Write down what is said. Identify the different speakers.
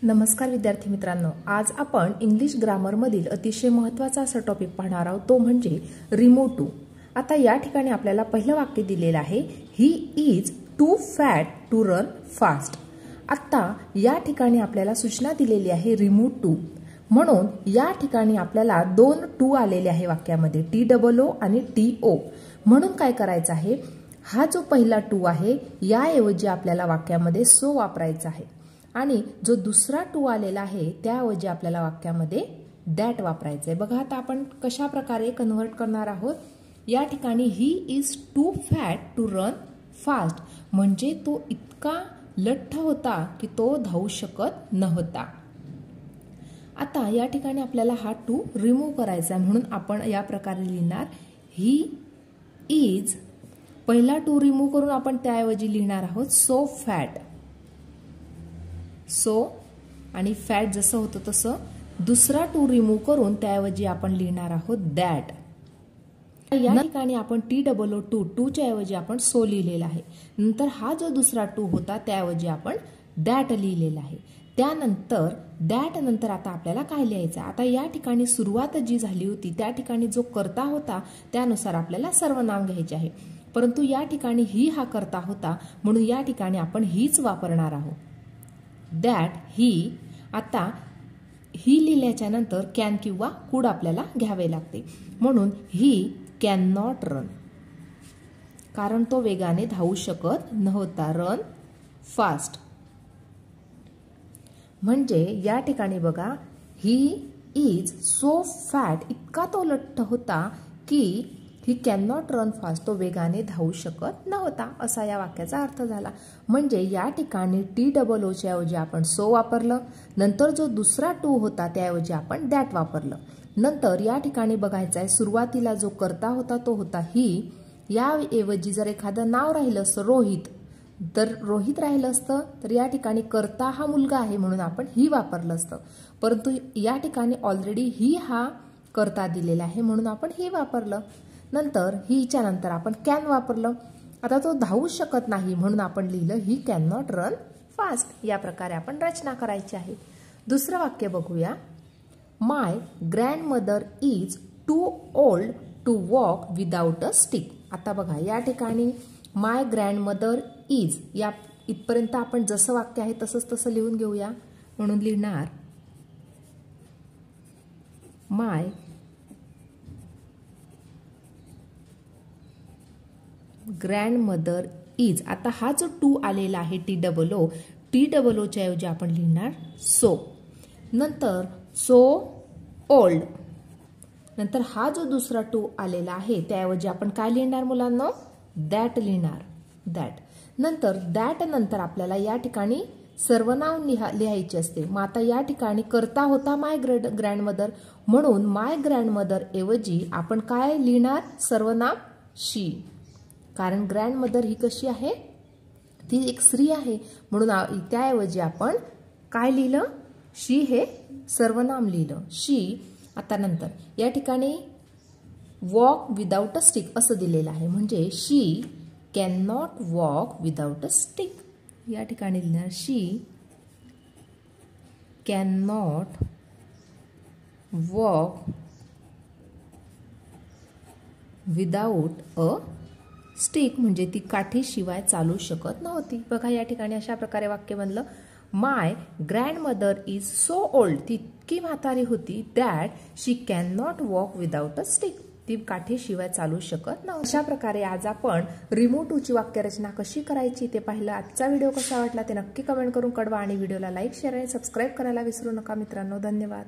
Speaker 1: नमस्कार विद्यार्थी मित्रांनो, आज आपण इंग्लिश ग्रामर मधील अतिशय महत्त्वाचा असा टॉपिक पाहणार आहोत, तो म्हणजे रिमूव्ह टू। आता या ठिकाणी आपल्याला पहिलं वाक्य दिलेलं आहे, he is too fat to run fast. आता या ठिकाणी आपल्याला सूचना दिलेली आहे रिमूव्ह टू, म्हणून या ठिकाणी आपल्याला दोन टू आलेले आहे वाक्यामध्ये, TOO आणि TO। म्हणून काय करायचं आहे, हा जो पहिला टू आहे याऐवजी आपल्याला वाक्यामध्ये सो वापरायचा आहे आणि जो दुसरा टू आलेला आहे त्याऐवजी आपल्याला वाक्यामध्ये दॅट वापरायचं आहे। बघा आता आपण कशा प्रकारे कन्वर्ट करणार आहोत। या ठिकाणी he is too fat to run fast, म्हणजे तो इतका लठ्ठ होता की तो धावू शकत नव्हता। आता या ठिकाणी आपल्याला हा टू रिमूव्ह करायचा आहे, म्हणून आपण या प्रकारे लिहिणार, ही इज, पहिला टू रिमूव्ह करून आपण त्याऐवजी लिहिणार आहोत सो फॅट। सो आणि फॅट जसं होतं तसं दुसरा टू रिमूव्ह करून त्याऐवजी आपण लिहिणार आहोत दॅट। या ठिकाणी आपण TOO टू च्या ऐवजी आपण सो लिहिलेला आहे। नंतर हा जो दुसरा टू होता त्याऐवजी आपण दॅट लिहिलेला आहे। त्यानंतर दॅट नंतर आता आपल्याला काय लिहायचं, आता या ठिकाणी सुरुवात जी झाली होती त्या ठिकाणी जो कर्ता होता त्यानुसार आपल्याला सर्वनाम घ्यायचे आहे, परंतु या ठिकाणी ही हा कर्ता होता म्हणून या ठिकाणी आपण हीच वापरणार आहोत, दॅट ही। आता ही लिहिल्याच्या नंतर कॅन किंवा कुड आपल्याला घ्यावे लागते, म्हणून ही कॅन नॉट रन, कारण तो वेगाने धावू शकत नव्हता, रन फास्ट। म्हणजे या ठिकाणी बघा, ही इज सो फॅट, इतका तो लठ्ठ होता की ही कॅन नॉट रन फास्ट, तो वेगाने धावू शकत नव्हता, असा या वाक्याचा अर्थ झाला। म्हणजे या ठिकाणी TOO च्या ऐवजी आपण सो वापरलं, नंतर जो दुसरा टू होता त्याऐवजी आपण दॅट वापरलं। नंतर या ठिकाणी बघायचं आहे, सुरुवातीला जो कर्ता होता तो होता ही, याऐवजी जर एखादं नाव राहिलं असतं रोहित, तर रोहित राहिलं असतं तर या ठिकाणी कर्ता हा मुलगा आहे म्हणून आपण ही वापरलं असतं, परंतु या ठिकाणी ऑलरेडी ही हा कर्ता दिलेला आहे म्हणून आपण ही वापरलं। नंतर हीच्या नंतर आपण कॅन वापरलं, आता तो धावू शकत नाही म्हणून आपण लिहिलं he can not run fast. या प्रकारे आपण रचना करायची आहे। दुसरं वाक्य बघूया, my grandmother is too old to walk without a stick. आता बघा या ठिकाणी माय ग्रँडमदर इज, या इथपर्यंत आपण जसं वाक्य आहे तसंच तसं लिहून घेऊया, म्हणून लिहिणार माय ग्रँडमदर इज। आता हा जो टू आलेला आहे TOO च्या ऐवजी आपण लिहिणार सो, नंतर सो ओल्ड, नंतर हा जो दुसरा टू आलेला आहे त्याऐवजी आपण काय लिहिणार मुलांना, दॅट लिहिणार, दॅट। नंतर दॅट नंतर आपल्याला या ठिकाणी सर्वनाम लिहायचे असते, मग आता या ठिकाणी कर्ता होता माय ग्रँडमदर, म्हणून माय ग्रँडमदर ऐवजी आपण काय लिहिणार, सर्वनाम शी, कारण ग्रँडमदर ही कशी आहे, ती एक स्त्री आहे म्हणून त्याऐवजी आपण काय लिहिलं, शी हे सर्वनाम लिहिलं, शी। आता नंतर या ठिकाणी वॉक विदाउट अ स्टिक असं दिलेलं आहे, म्हणजे she can not walk without a stick. या ठिकाणी लिहिणार she can not walk without a stick, म्हणजे ती काठीशिवाय चालू शकत नव्हती। बघा या ठिकाणी अशा प्रकारे वाक्य बनलं, माय ग्रँडमदर इज सो ओल्ड, ती इतकी म्हातारी होती, that she can not walk without a stick, ती काठीशिवाय चालू शकत नव्हती। अशा प्रकारे आज आपण रिमूव्ह टू ची वाक्यरचना कशी करायची ते पाहिलं। आजचा व्हिडिओ कसा वाटला ते नक्की कमेंट करून कळवा आणि व्हिडिओला लाईक, शेअर आणि सबस्क्राईब करायला विसरू नका मित्रांनो। धन्यवाद।